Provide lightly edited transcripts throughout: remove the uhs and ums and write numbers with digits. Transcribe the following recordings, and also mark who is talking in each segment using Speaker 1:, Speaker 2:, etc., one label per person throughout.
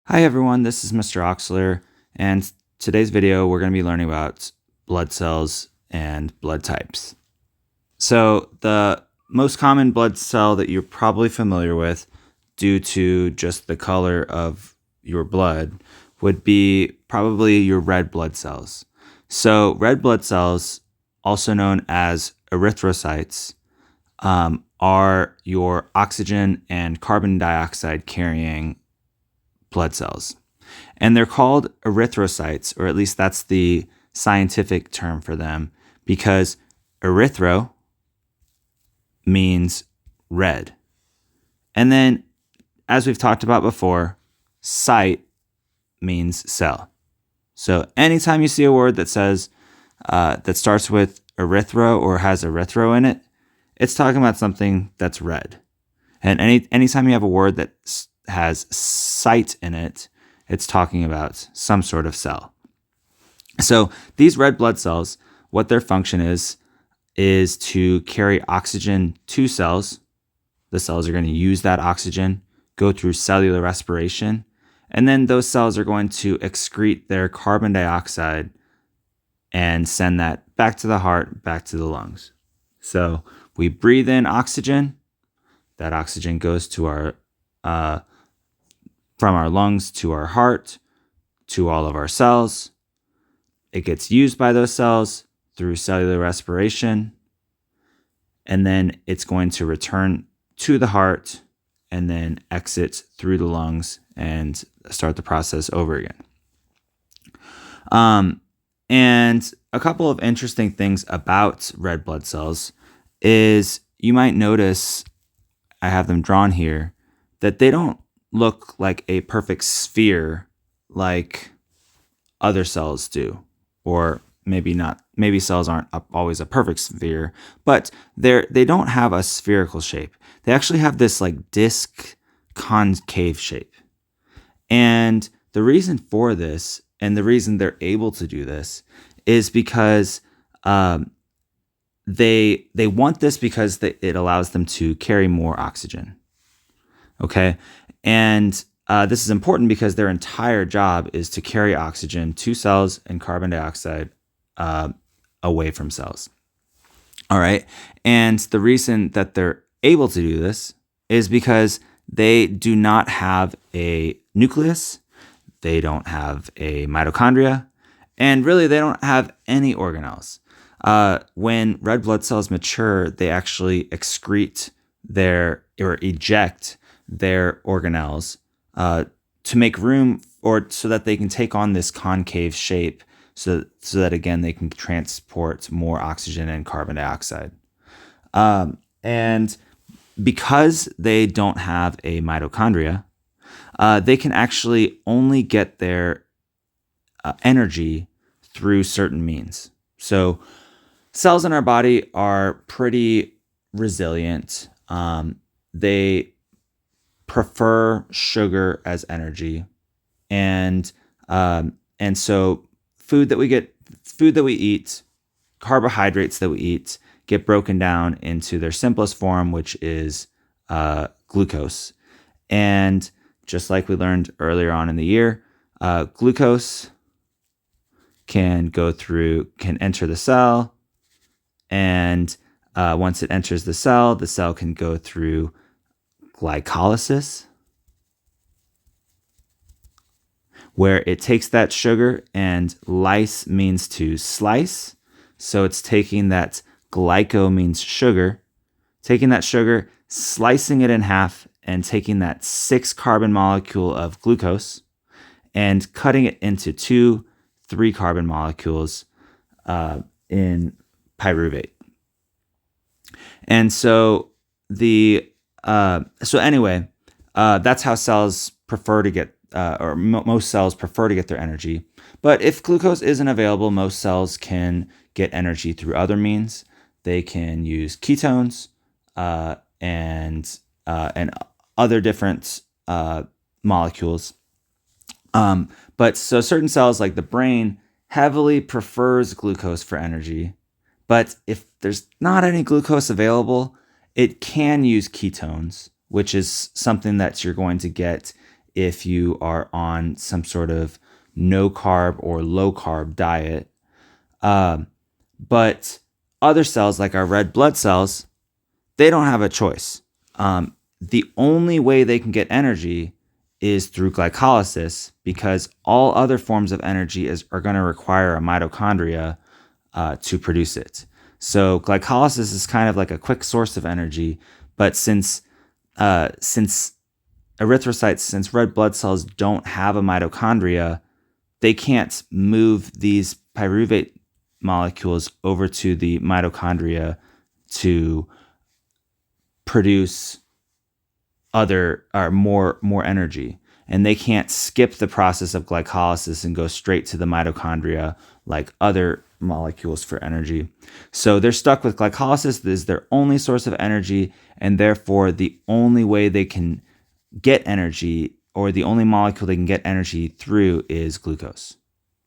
Speaker 1: Hi everyone, this is Mr. Oxler, and today's video we're going to be learning about blood cells and blood types. So the most common blood cell that you're probably familiar with due to just the color of your blood would be probably your red blood cells. So red blood cells, also known as erythrocytes, are your oxygen and carbon dioxide carrying blood cells. And they're called erythrocytes, or at least that's the scientific term for them, because erythro means red. And then, as we've talked about before, cyte means cell. So anytime you see a word that says, that starts with erythro or has erythro in it, it's talking about something that's red. And anytime you have a word that has cyte in it, it's talking about some sort of cell. So these red blood cells, what their function is to carry oxygen to cells. The cells are going to use that oxygen, go through cellular respiration, and then those cells are going to excrete their carbon dioxide and send that back to the heart, back to the lungs. So we breathe in oxygen. That oxygen goes to our from our lungs to our heart, to all of our cells. It gets used by those cells through cellular respiration, and then it's going to return to the heart and then exit through the lungs and start the process over again. And a couple of interesting things about red blood cells is you might notice, I have them drawn here, that they don't look like a perfect sphere like other cells do. Or maybe not. Maybe cells aren't always a perfect sphere, but they don't have a spherical shape. They actually have this like disc concave shape. And the reason for this, and the reason they're able to do this, is because they want this because it allows them to carry more oxygen. Okay, and this is important because their entire job is to carry oxygen to cells and carbon dioxide away from cells. All right. And the reason that they're able to do this is because they do not have a nucleus, they don't have a mitochondria, and really they don't have any organelles. When red blood cells mature, they actually excrete or eject their organelles to make room, or so that they can take on this concave shape, so that again they can transport more oxygen and carbon dioxide. And because they don't have a mitochondria, they can actually only get their energy through certain means. So cells in our body are pretty resilient. They prefer sugar as energy, and so food that we eat, carbohydrates that we eat, get broken down into their simplest form, which is glucose. And just like we learned earlier on in the year, glucose can enter the cell, and once it enters the cell can go through glycolysis, where it takes that sugar, and lyse means to slice. So it's taking that glyco means sugar, taking that sugar, slicing it in half, and taking that 6 carbon molecule of glucose and cutting it into 2-3 carbon molecules in pyruvate. And so that's how cells prefer to get, most cells prefer to get their energy. But if glucose isn't available, most cells can get energy through other means. They can use ketones and other different molecules. But so certain cells, like the brain, heavily prefers glucose for energy. But if there's not any glucose available, it can use ketones, which is something that you're going to get if you are on some sort of no carb or low carb diet. But other cells, like our red blood cells, they don't have a choice. The only way they can get energy is through glycolysis, because all other forms of energy are going to require a mitochondria to produce it. So glycolysis is kind of like a quick source of energy, but since erythrocytes, since red blood cells don't have a mitochondria, they can't move these pyruvate molecules over to the mitochondria to produce other or more energy. And they can't skip the process of glycolysis and go straight to the mitochondria like other molecules for energy. So they're stuck with glycolysis. This is their only source of energy, and therefore the only way they can get energy, or the only molecule they can get energy through, is glucose.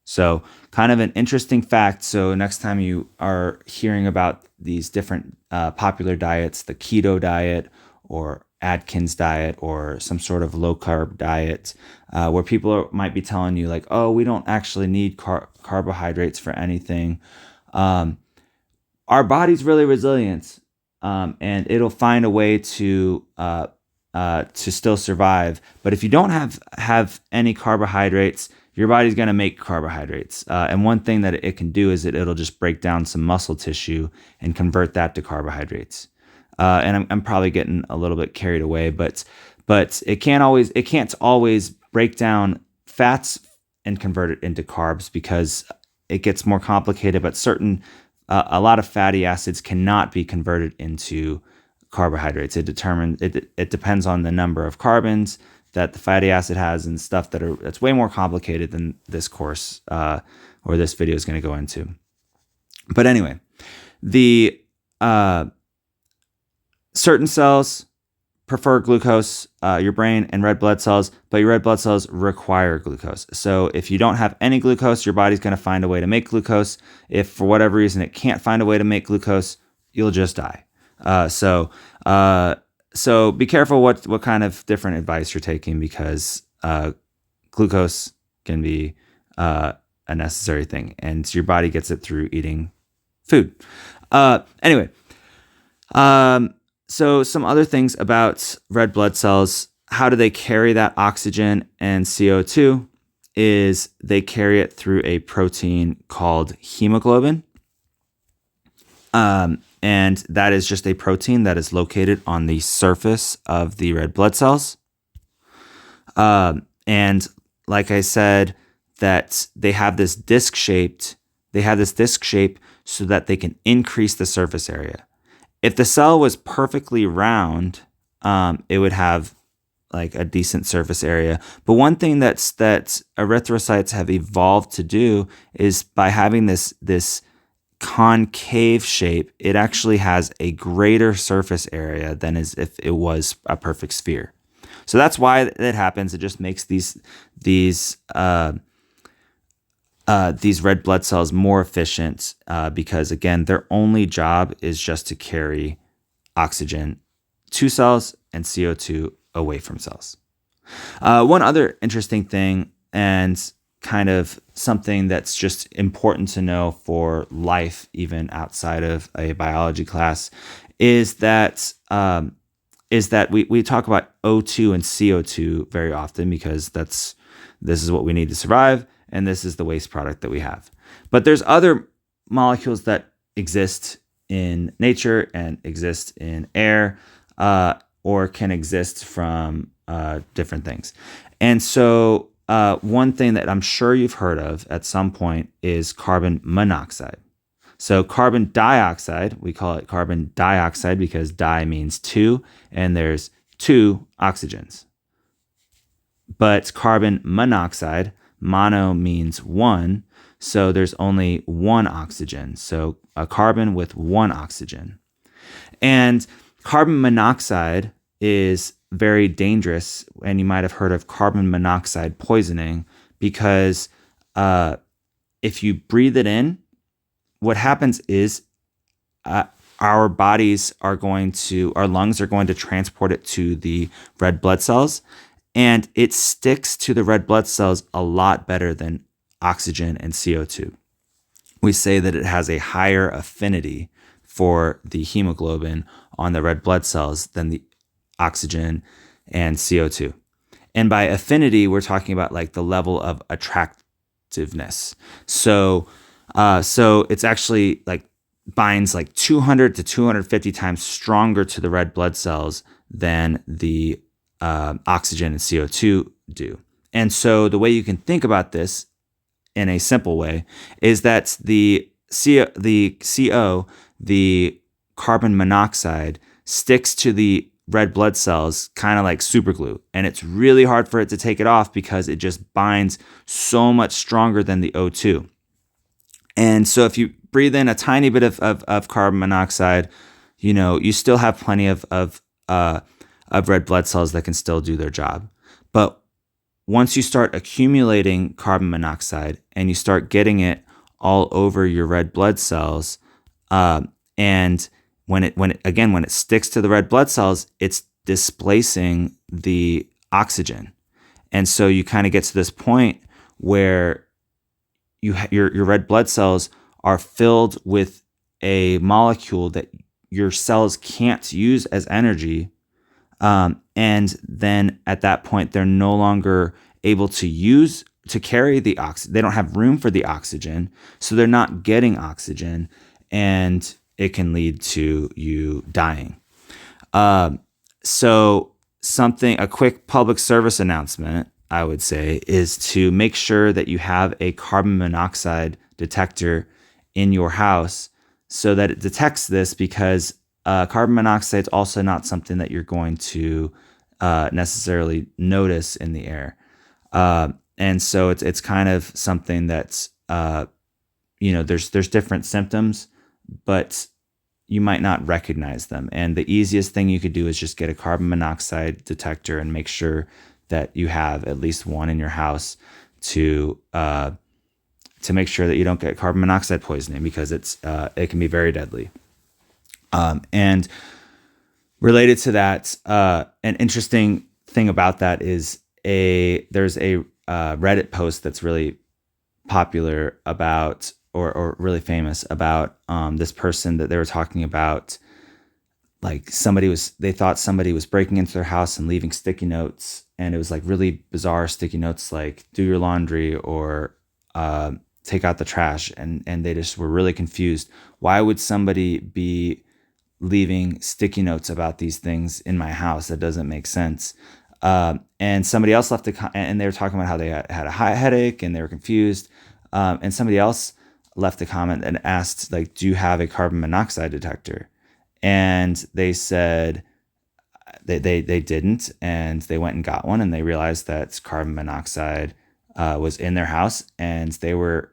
Speaker 1: So kind of an interesting fact. So next time you are hearing about these different popular diets, the keto diet or Atkins diet or some sort of low carb diet, where people might be telling you like, oh, we don't actually need carbohydrates for anything. Our body's really resilient, and it'll find a way to still survive. But if you don't have any carbohydrates, your body's going to make carbohydrates. And one thing that it can do is it'll just break down some muscle tissue and convert that to carbohydrates. And I'm probably getting a little bit carried away, but it can't always break down fats and convert it into carbs, because it gets more complicated. But a lot of fatty acids cannot be converted into carbohydrates. It depends on the number of carbons that the fatty acid has and stuff that's way more complicated than this course or this video is going to go into. But anyway, the certain cells prefer glucose, your brain and red blood cells, but your red blood cells require glucose. So if you don't have any glucose, your body's going to find a way to make glucose. If for whatever reason it can't find a way to make glucose, you'll just die. So be careful what kind of different advice you're taking, because glucose can be a necessary thing, and your body gets it through eating food. Anyway, so some other things about red blood cells. How do they carry that oxygen and CO2? Is they carry it through a protein called hemoglobin. And that is just a protein that is located on the surface of the red blood cells. And like I said, that they have this disc shape so that they can increase the surface area. If the cell was perfectly round, it would have like a decent surface area. But one thing that erythrocytes have evolved to do is, by having this concave shape, it actually has a greater surface area than as if it was a perfect sphere. So that's why that happens. It just makes these red blood cells more efficient, because again, their only job is just to carry oxygen to cells and CO2 away from cells. One other interesting thing, and kind of something that's just important to know for life, even outside of a biology class, is that we talk about O2 and CO2 very often, because this is what we need to survive, and this is the waste product that we have. But there's other molecules that exist in nature and exist in air, or can exist from different things. And so one thing that I'm sure you've heard of at some point is carbon monoxide. So carbon dioxide, we call it carbon dioxide because di means two, and there's two oxygens. But carbon monoxide, mono means one, so there's only one oxygen. So a carbon with one oxygen. And carbon monoxide is very dangerous, and you might have heard of carbon monoxide poisoning, because if you breathe it in, what happens is our lungs are going to transport it to the red blood cells, and it sticks to the red blood cells a lot better than oxygen and CO2. We say that it has a higher affinity for the hemoglobin on the red blood cells than the oxygen and CO2. And by affinity, we're talking about like the level of attractiveness. So it's actually like binds like 200 to 250 times stronger to the red blood cells than the oxygen and CO2 do. And so the way you can think about this in a simple way is that the CO, the carbon monoxide, sticks to the red blood cells kind of like super glue. And it's really hard for it to take it off because it just binds so much stronger than the O2. And so if you breathe in a tiny bit of carbon monoxide, you still have plenty of red blood cells that can still do their job. But once you start accumulating carbon monoxide and you start getting it all over your red blood cells, and when it sticks to the red blood cells, it's displacing the oxygen, and so you kind of get to this point where your red blood cells are filled with a molecule that your cells can't use as energy. And then at that point, they're no longer able to carry the oxygen. They don't have room for the oxygen, so they're not getting oxygen, and it can lead to you dying. So a quick public service announcement, I would say, is to make sure that you have a carbon monoxide detector in your house so that it detects this, because carbon monoxide is also not something that you're going to necessarily notice in the air. And so it's kind of something that's, there's different symptoms, but you might not recognize them. And the easiest thing you could do is just get a carbon monoxide detector and make sure that you have at least one in your house to make sure that you don't get carbon monoxide poisoning, because it can be very deadly. And related to that, an interesting thing about that is there's a Reddit post that's really popular about, or really famous about, this person that they were talking about. Like they thought somebody was breaking into their house and leaving sticky notes, and it was like really bizarre sticky notes, like do your laundry or take out the trash, and they just were really confused. Why would somebody be leaving sticky notes about these things in my house? That doesn't make sense. And somebody else left and they were talking about how they had a high headache and they were confused. And somebody else left a comment and asked, like, do you have a carbon monoxide detector? And they said they didn't, and they went and got one, and they realized that carbon monoxide was in their house, and they were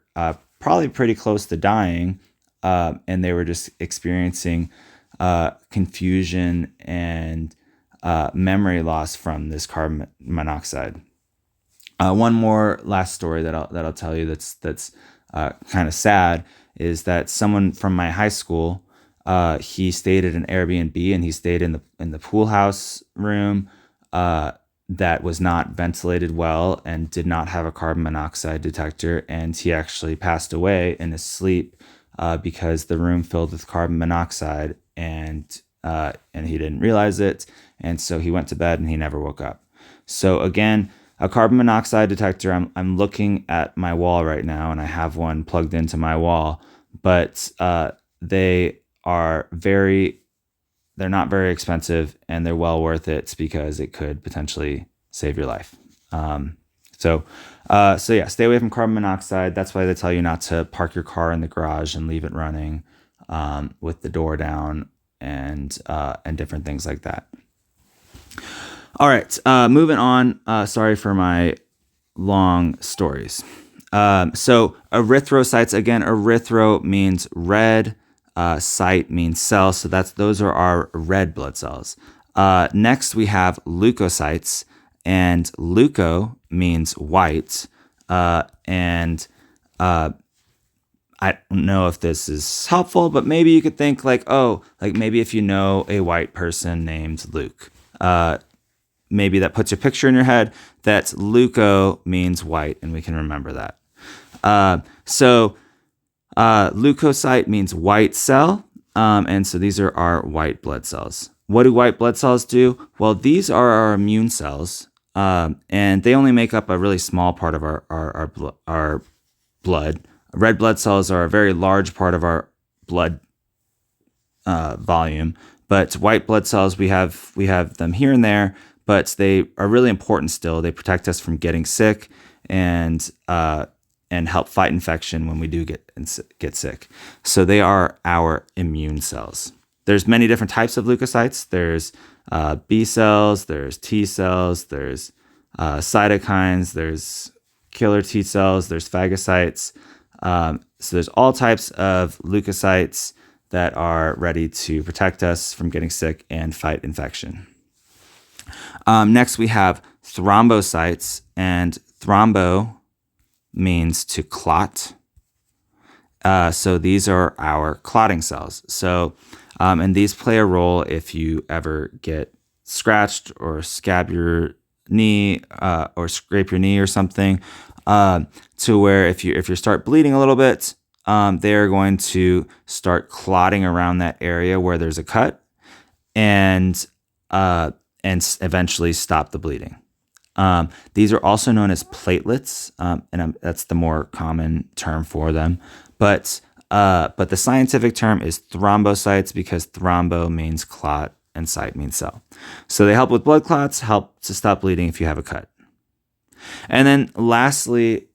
Speaker 1: probably pretty close to dying, and they were just experiencing confusion and memory loss from this carbon monoxide. One more last story that I'll tell you that's kind of sad is that someone from my high school, he stayed at an Airbnb, and he stayed in the pool house room that was not ventilated well and did not have a carbon monoxide detector, and he actually passed away in his sleep because the room filled with carbon monoxide, and he didn't realize it, and so he went to bed and he never woke up. So again, a carbon monoxide detector, I'm looking at my wall right now, and I have one plugged into my wall, but they're not very expensive, and they're well worth it because it could potentially save your life. So yeah, stay away from carbon monoxide. That's why they tell you not to park your car in the garage and leave it running with the door down, and different things like that. All right, moving on. Sorry for my long stories. So erythrocytes, again, erythro means red, cyte means cell, so those are our red blood cells. Next we have leukocytes, and leuko means white, and I don't know if this is helpful, but maybe you could think like maybe if you know a white person named Luke, maybe that puts a picture in your head, that's leuko means white, and we can remember that. Leukocyte means white cell, and so these are our white blood cells. What do white blood cells do? Well, these are our immune cells, and they only make up a really small part of our blood. Red blood cells are a very large part of our blood volume, but white blood cells, we have them here and there, but they are really important still. They protect us from getting sick and help fight infection when we do get sick. So they are our immune cells. There's many different types of leukocytes. There's B cells, there's T cells, there's cytokines, there's killer T cells, there's phagocytes. So there's all types of leukocytes that are ready to protect us from getting sick and fight infection. Next, we have thrombocytes, and thrombo means to clot. So these are our clotting cells. So, and these play a role if you ever get scratched or scab your knee or scrape your knee or something, to where if you start bleeding a little bit, they are going to start clotting around that area where there's a cut, and eventually stop the bleeding. These are also known as platelets, and that's the more common term for them. But the scientific term is thrombocytes, because thrombo means clot and cyte means cell. So they help with blood clots, help to stop bleeding if you have a cut. And then lastly,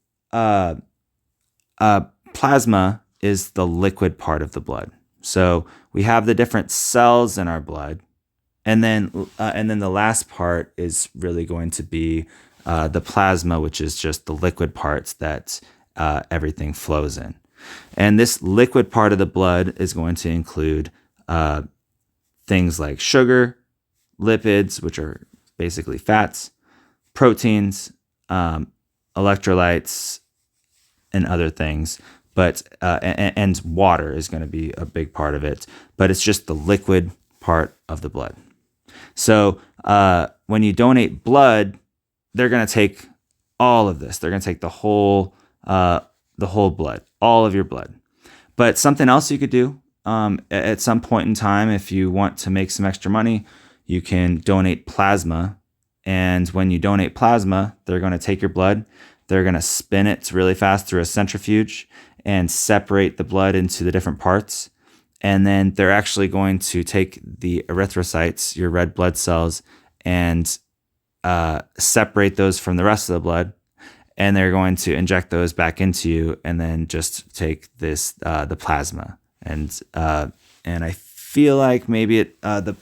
Speaker 1: plasma is the liquid part of the blood. So we have the different cells in our blood, and then the last part is really going to be the plasma, which is just the liquid parts that everything flows in. And this liquid part of the blood is going to include things like sugar, lipids, which are basically fats, proteins, electrolytes, and other things. But and water is going to be a big part of it. But it's just the liquid part of the blood. So when you donate blood, they're going to take all of this. They're going to take the whole blood, all of your blood. But something else you could do at some point in time, if you want to make some extra money, you can donate plasma. And when you donate plasma, they're going to take your blood. They're going to spin it really fast through a centrifuge and separate the blood into the different parts. And then they're actually going to take the erythrocytes, your red blood cells, and separate those from the rest of the blood. And they're going to inject those back into you, and then just take the plasma. And I feel like maybe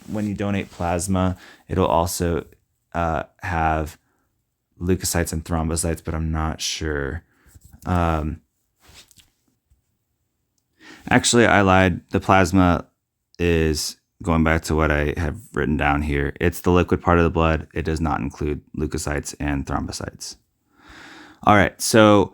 Speaker 1: when you donate plasma, it'll also have leukocytes and thrombocytes, but I'm not sure. Actually, I lied. The plasma is, going back to what I have written down here, it's the liquid part of the blood. It does not include leukocytes and thrombocytes. All right, so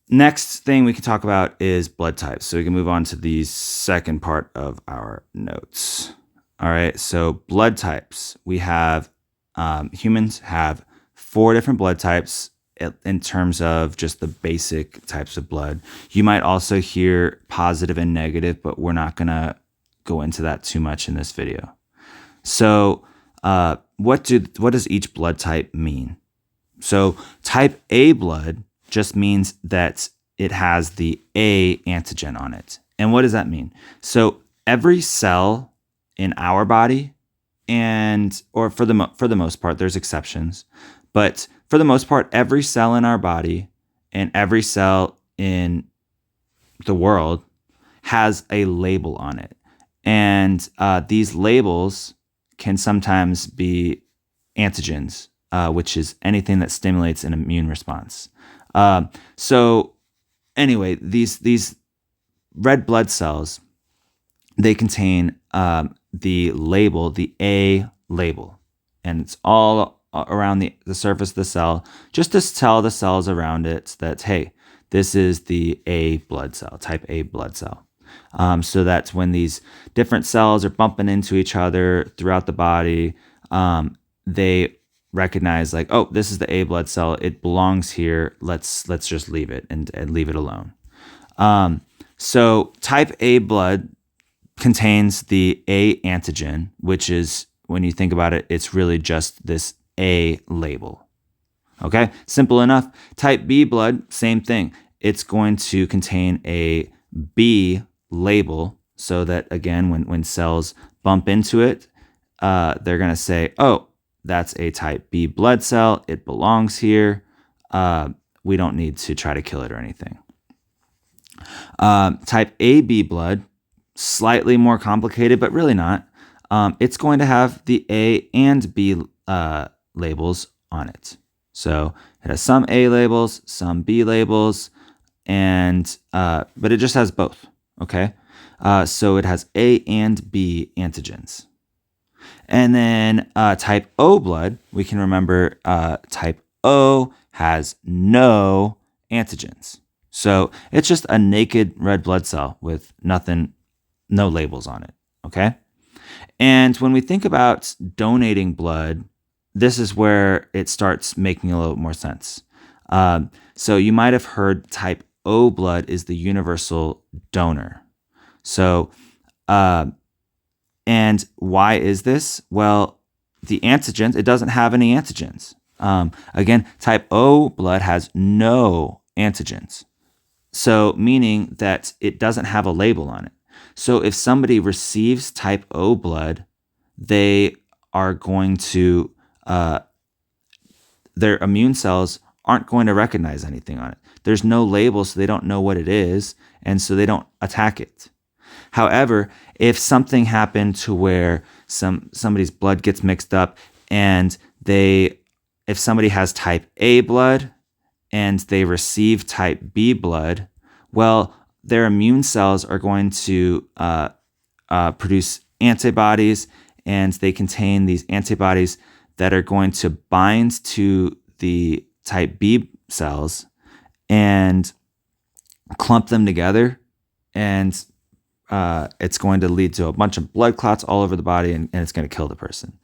Speaker 1: next thing we can talk about is blood types. So we can move on to the second part of our notes. All right, so blood types. We have, humans have 4 different blood types in terms of just the basic types of blood. You might also hear positive and negative, but we're not going to go into that too much in this video. So what does each blood type mean? So type A blood just means that it has the A antigen on it. And what does that mean? So every cell in our body, or for the most part, there's exceptions, but for the most part, every cell in our body and every cell in the world has a label on it. And these labels can sometimes be antigens, which is anything that stimulates an immune response. So anyway, these red blood cells, they contain the label, the A label, and it's all around the surface of the cell, just to tell the cells around it that, hey, this is the A blood cell, type A blood cell. So that's when these different cells are bumping into each other throughout the body, they recognize like, oh, this is the A blood cell. It belongs here. Let's just leave it and leave it alone. So type A blood contains the A antigen, which is, when you think about it, it's really just this A label. Okay, simple enough. Type B blood, same thing. It's going to contain a B label, so that again, when cells bump into it, they're going to say, oh, that's a type B blood cell. It belongs here. We don't need to try to kill it or anything. Type AB blood, slightly more complicated, but really not. It's going to have the A and B labels on it. So it has some A labels, some B labels, and but it just has both. Okay, so it has A and B antigens. And then type O blood, we can remember type O has no antigens. So it's just a naked red blood cell with nothing, no labels on it. Okay. And when we think about donating blood, this is where it starts making a little more sense. So you might have heard type O blood is the universal donor. So, and why is this? Well, the antigens, it doesn't have any antigens. Again, type O blood has no antigens. So meaning that it doesn't have a label on it. So if somebody receives type O blood, they are going to, their immune cells aren't going to recognize anything on it. There's no label, so they don't know what it is, and so they don't attack it. However, if something happened to where somebody's blood gets mixed up, and if somebody has type A blood and they receive type B blood, well, their immune cells are going to produce antibodies, and they contain these antibodies that are going to bind to the type B cells and clump them together, and it's going to lead to a bunch of blood clots all over the body, and it's going to kill the person.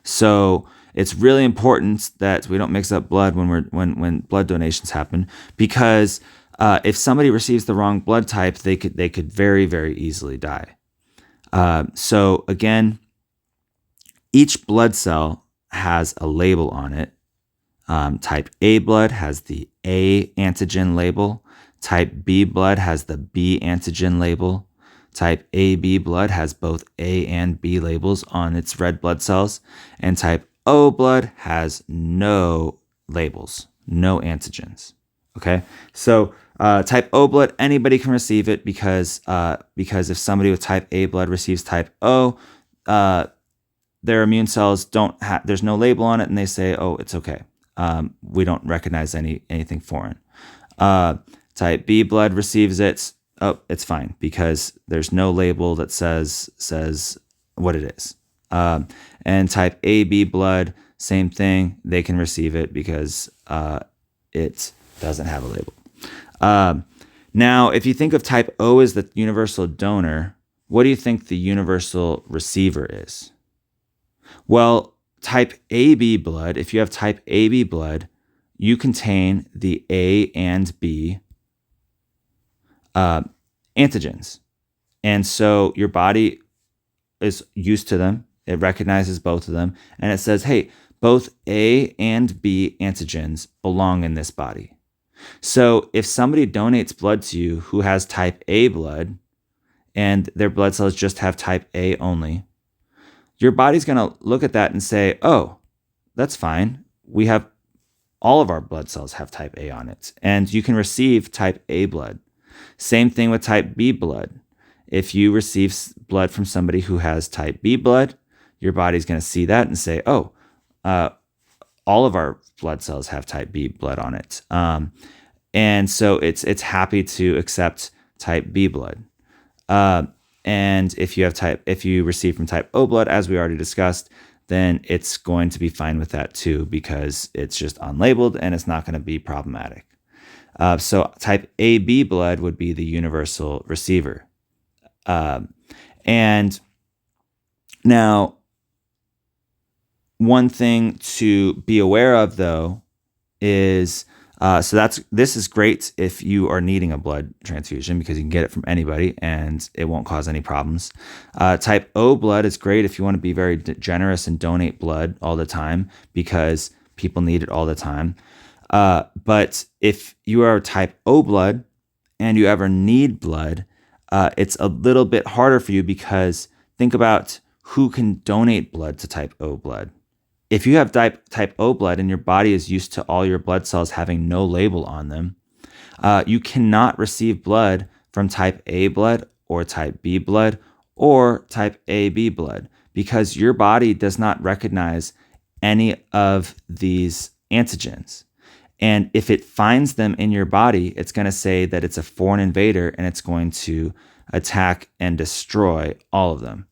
Speaker 1: So it's really important that we don't mix up blood when blood donations happen, because if somebody receives the wrong blood type, they could very, very easily die. So again, each blood cell has a label on it. Type A blood has the A antigen label. Type B blood has the B antigen label. Type AB blood has both A and B labels on its red blood cells. And type O blood has no labels, no antigens. Okay, so type O blood, anybody can receive it, because if somebody with type A blood receives type O, their immune cells there's no label on it, and they say, oh, it's okay. We don't recognize anything foreign. Type B blood receives it. Oh, it's fine, because there's no label that says what it is. And type AB blood, same thing. They can receive it because it doesn't have a label. Now, if you think of type O as the universal donor, what do you think the universal receiver is? Well, type AB blood, if you have type AB blood, you contain the A and B antigens. And so your body is used to them. It recognizes both of them. And it says, hey, both A and B antigens belong in this body. So if somebody donates blood to you who has type A blood, and their blood cells just have type A only, your body's going to look at that and say, oh, that's fine. We have all of our blood cells have type A on it, and you can receive type A blood. Same thing with type B blood. If you receive blood from somebody who has type B blood, your body's going to see that and say, oh, all of our blood cells have type B blood on it. And so it's happy to accept type B blood. And if you receive from type O blood, as we already discussed, then it's going to be fine with that too, because it's just unlabeled and it's not going to be problematic. So type AB blood would be the universal receiver. And now One thing to be aware of, though, is this is great if you are needing a blood transfusion because you can get it from anybody and it won't cause any problems. Type O blood is great if you want to be very generous and donate blood all the time because people need it all the time. But if you are type O blood and you ever need blood, it's a little bit harder for you because think about who can donate blood to type O blood. If you have type O blood and your body is used to all your blood cells having no label on them, you cannot receive blood from type A blood or type B blood or type AB blood because your body does not recognize any of these antigens. And if it finds them in your body, it's going to say that it's a foreign invader and it's going to attack and destroy all of them.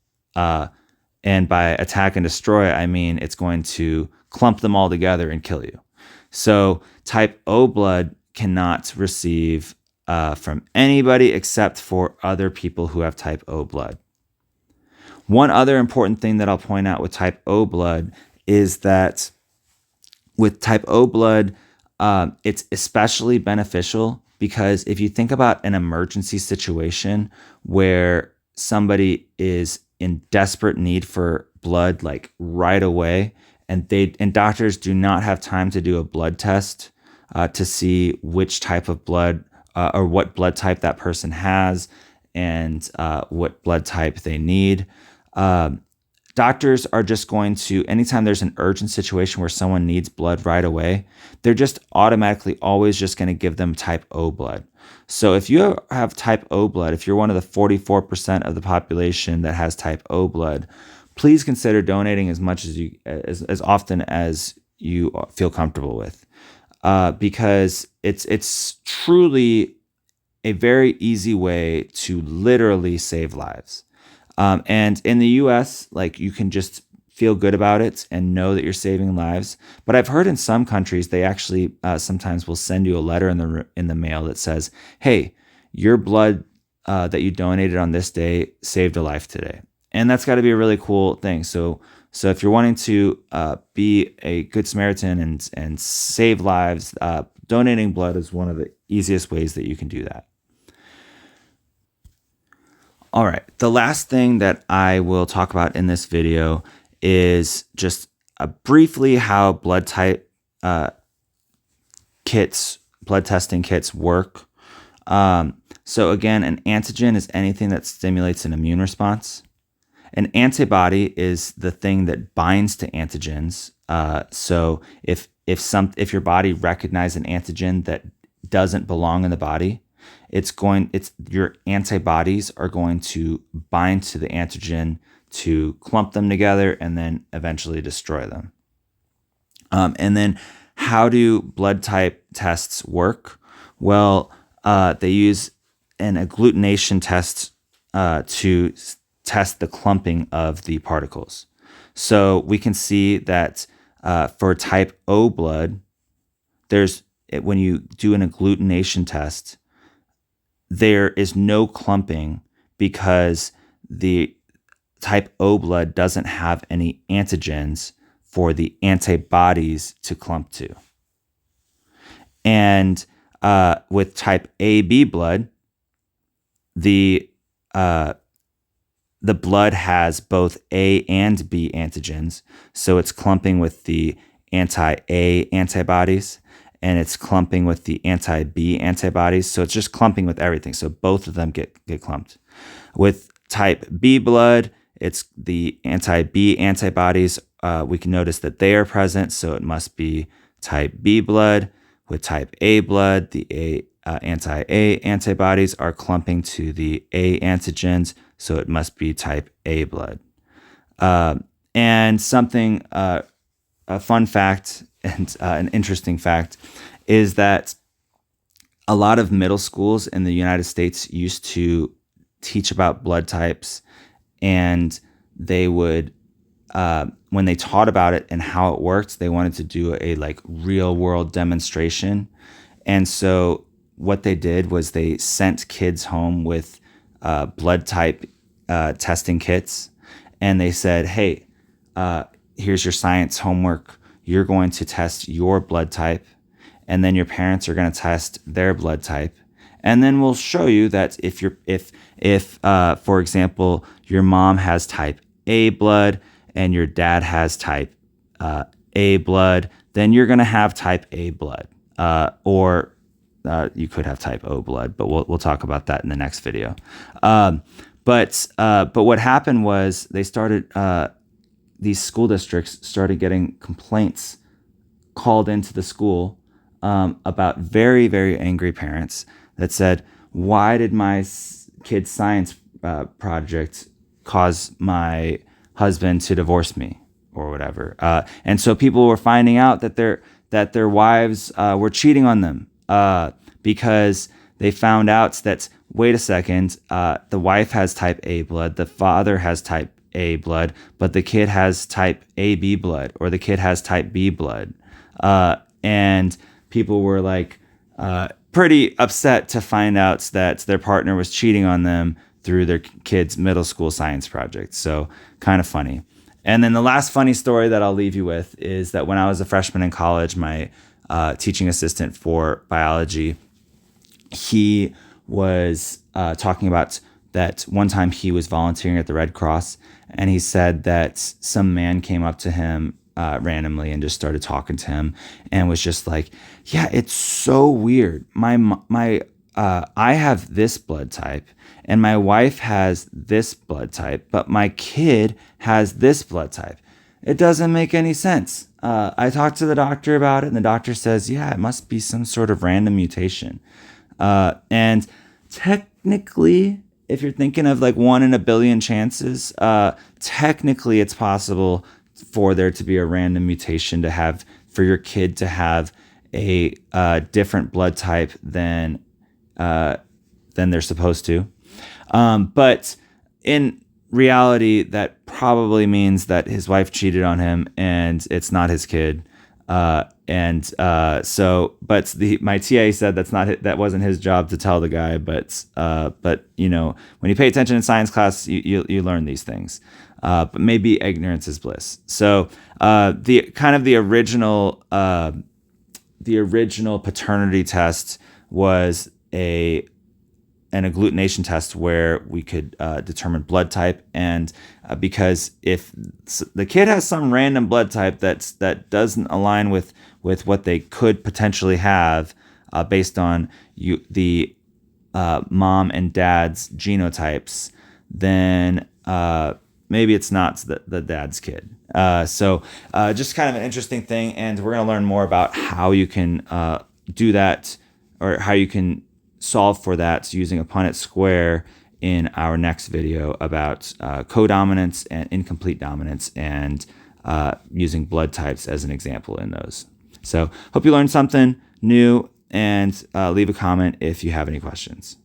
Speaker 1: And by attack and destroy, I mean it's going to clump them all together and kill you. So type O blood cannot receive from anybody except for other people who have type O blood. One other important thing that I'll point out with type O blood is that with type O blood, it's especially beneficial because if you think about an emergency situation where somebody is in desperate need for blood like right away, and doctors do not have time to do a blood test to see which type of blood or what blood type that person has and what blood type they need. Doctors are just going to, anytime there's an urgent situation where someone needs blood right away, they're just automatically always just going to give them type O blood. So if you have type O blood, if you're one of the 44% of the population that has type O blood, please consider donating as much as as often as you feel comfortable with, because it's truly a very easy way to literally save lives. And in the US, like you can just feel good about it and know that you're saving lives. But I've heard in some countries, they actually sometimes will send you a letter in the mail that says, hey, your blood that you donated on this day saved a life today. And that's got to be a really cool thing. So if you're wanting to be a good Samaritan and save lives, donating blood is one of the easiest ways that you can do that. All right, the last thing that I will talk about in this video is just briefly how blood type kits, blood testing kits work. So again, an antigen is anything that stimulates an immune response. An antibody is the thing that binds to antigens. So if your body recognizes an antigen that doesn't belong in the body, your antibodies are going to bind to the antigen to clump them together and then eventually destroy them. And then how do blood type tests work? Well, they use an agglutination test to test the clumping of the particles. So we can see that for type O blood, when you do an agglutination test, there is no clumping because the type O blood doesn't have any antigens for the antibodies to clump to. And with type AB blood, the blood has both A and B antigens, so it's clumping with the anti-A antibodies, and it's clumping with the anti-B antibodies. So it's just clumping with everything. So both of them get clumped. With type B blood, it's the anti-B antibodies. We can notice that they are present, so it must be type B blood. With type A blood, the anti-A antibodies are clumping to the A antigens, so it must be type A blood. And something, a fun fact and an interesting fact is that a lot of middle schools in the United States used to teach about blood types, and they would, when they taught about it and how it worked, they wanted to do a real world demonstration. And so what they did was they sent kids home with blood type testing kits, and they said, hey, here's your science homework. You're going to test your blood type, and then your parents are going to test their blood type. And then we'll show you that if for example, your mom has type A blood and your dad has type A blood, then you're going to have type A blood, or you could have type O blood, but we'll talk about that in the next video. But what happened was these school districts started getting complaints called into the school about very, very angry parents that said, why did my kid's science project cause my husband to divorce me or whatever? And so people were finding out that their wives were cheating on them because they found out that, wait a second, the wife has type A blood, the father has type A blood, but the kid has type AB blood, or the kid has type B blood. And people were like pretty upset to find out that their partner was cheating on them through their kid's middle school science project. So kind of funny. And then the last funny story that I'll leave you with is that when I was a freshman in college, my teaching assistant for biology, he was talking about that one time he was volunteering at the Red Cross, and he said that some man came up to him randomly and just started talking to him and was just like, yeah, it's so weird. I have this blood type and my wife has this blood type, but my kid has this blood type. It doesn't make any sense. I talked to the doctor about it, and the doctor says, yeah, it must be some sort of random mutation. And technically, if you're thinking of like 1 in a billion chances, technically it's possible for there to be a random mutation for your kid to have a different blood type than they're supposed to. But in reality, that probably means that his wife cheated on him and it's not his kid. My TA said that wasn't his job to tell the guy, but when you pay attention in science class, you learn these things. But maybe ignorance is bliss. So the original paternity test was an agglutination test where we could determine blood type, and because if the kid has some random blood type that doesn't align with what they could potentially have based on the mom and dad's genotypes, then maybe it's not the dad's kid. So just kind of an interesting thing, and we're going to learn more about how you can do that, or how you can solve for that using a Punnett square in our next video about codominance and incomplete dominance, and using blood types as an example in those. So hope you learned something new, and leave a comment if you have any questions.